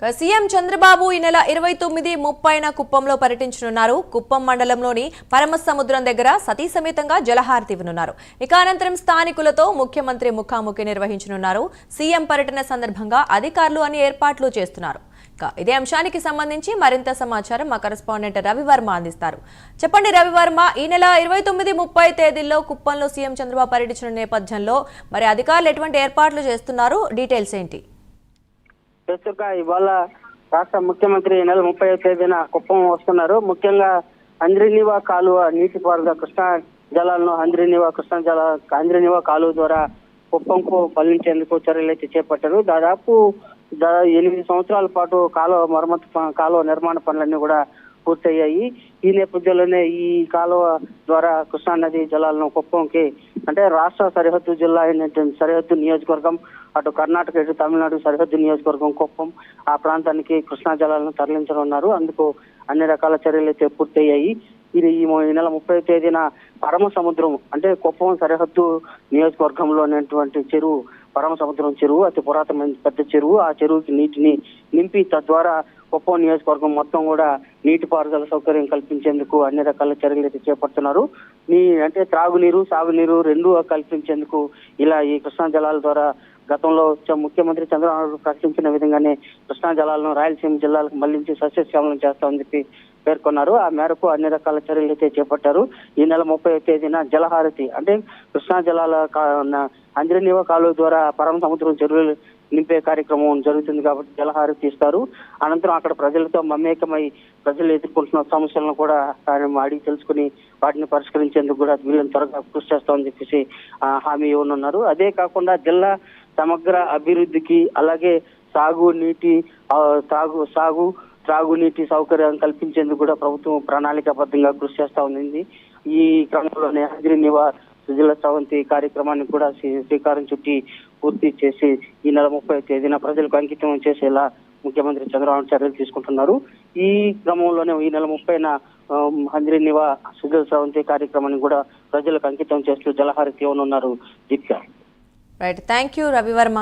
CM Chandrababu ఈ నెల 29, 30న కుప్పంలో పర్యటించనున్నారు. కుప్పం మండలంలోని పరమసముద్రం దగ్గర సతీ సమేతంగా జలహారతి ఇవ్వనున్నారు. ఇక అనంతరం స్థానికులతో ముఖ్యమంత్రి ముఖాముఖి నిర్వహించనున్నారు. సీఎం పర్యటన సందర్భంగా అధికారులు అన్ని ఏర్పాట్లు చేస్తున్నారు. ఇదే అంశానికి సంబంధించి మరింత సమాచారం మా కరెస్పాండెంట్ రవివర్మ అందిస్తారు. చెప్పండి రవివర్మ, ఈ నెల 29, 30 తేదీల్లో కుప్పంలో సీఎం చంద్రబాబు పర్యటించిన నేపథ్యంలో మరి అధికారులు ఎటువంటి ఏర్పాట్లు చేస్తున్నారు? డీటెయిల్స్ ఏంటి? ప్రస్తుతం ఇవాళ రాష్ట్ర ముఖ్యమంత్రి ఈ నెల 30వ తేదీన కుప్పం వస్తున్నారు. ముఖ్యంగా అంద్రినివా కాలువ నీటిపారుదల కృష్ణా జలాలను అంద్రినివా కాలువ ద్వారా కుప్పంకు మళ్లించేందుకు చర్యలు అయితే చేపట్టారు. దాదాపు 8 సంవత్సరాల పాటు కాలువ నిర్మాణ పనులన్నీ కూడా పూర్తయ్యాయి. ఈ నేపథ్యంలోనే ఈ కాలువ ద్వారా కృష్ణా నది జలాలను కుప్పంకి, అంటే రాష్ట్ర సరిహద్దు జిల్లా అయినటువంటి సరిహద్దు నియోజకవర్గం, అటు కర్ణాటక ఇటు తమిళనాడు సరిహద్దు నియోజకవర్గం కుప్పం, ఆ ప్రాంతానికి కృష్ణా జలాలను తరలించనున్నారు. అందుకు అన్ని రకాల చర్యలు అయితే పూర్తయ్యాయి. ఇది ఈ నెల 30వ తేదీన పరమసముద్రం, అంటే కుప్పం సరిహద్దు నియోజకవర్గంలో ఉన్నటువంటి చెరువు పరమసముద్రం చెరువు అతి పురాతనమైన పెద్ద చెరువు. ఆ చెరువుకి నీటిని నింపి తద్వారా కుప్పం నియోజకవర్గం మొత్తం కూడా నీటిపారుదల సౌకర్యం కల్పించేందుకు అన్ని రకాల చర్యలు అయితే చేపడుతున్నారు. అంటే త్రాగునీరు, సాగునీరు రెండు కల్పించేందుకు ఇలా ఈ కృష్ణా జలాల ద్వారా గతంలో ముఖ్యమంత్రి చంద్రబాబు ప్రకటించిన విధంగానే కృష్ణా జలాలను రాయలసీమ జిల్లాలకు మళ్లించి సస్యశ్యామలం చేస్తామని చెప్పి పేర్కొన్నారు. ఆ మేరకు అన్ని రకాల చర్యలు అయితే చేపట్టారు. ఈ నెల 30వ తేదీన జలహారతి, అంటే కృష్ణా జలాల అంద్రినివా కాలువ ద్వారా పరమసముద్రం చెరువులు నింపే కార్యక్రమం జరుగుతుంది కాబట్టి జలహారతి ఇస్తారు. అనంతరం అక్కడ ప్రజలతో మమేకమై ప్రజలు ఎదుర్కొంటున్న సమస్యలను కూడా అడిగి తెలుసుకుని వాటిని పరిష్కరించేందుకు కూడా వీళ్ళని త్వరగా కృషి చేస్తామని చెప్పేసి హామీ ఇవ్వనున్నారు. అదే కాకుండా జిల్లా సమగ్ర అభివృద్ధికి, అలాగే త్రాగునీటి సౌకర్యాన్ని కల్పించేందుకు కూడా ప్రభుత్వం ప్రణాళికాబద్ధంగా కృషి చేస్తా ఉంది. ఈ క్రమంలోనే అంద్రినివా సుజల స్రవంతి కార్యక్రమాన్ని కూడా శ్రీకారం చుట్టి పూర్తి చేసి ఈ నెల 30వ తేదీన ప్రజలకు అంకితం చేసేలా ముఖ్యమంత్రి చంద్రబాబు చర్యలు తీసుకుంటున్నారు. ఈ క్రమంలోనే ఈ నెల 30న అంద్రినివా సుజల స్రవంతి కార్యక్రమాన్ని కూడా ప్రజలకు అంకితం చేస్తూ జలహారతి ఇవ్వనున్నారు. Deepika. Right, thank you Ravi Varma.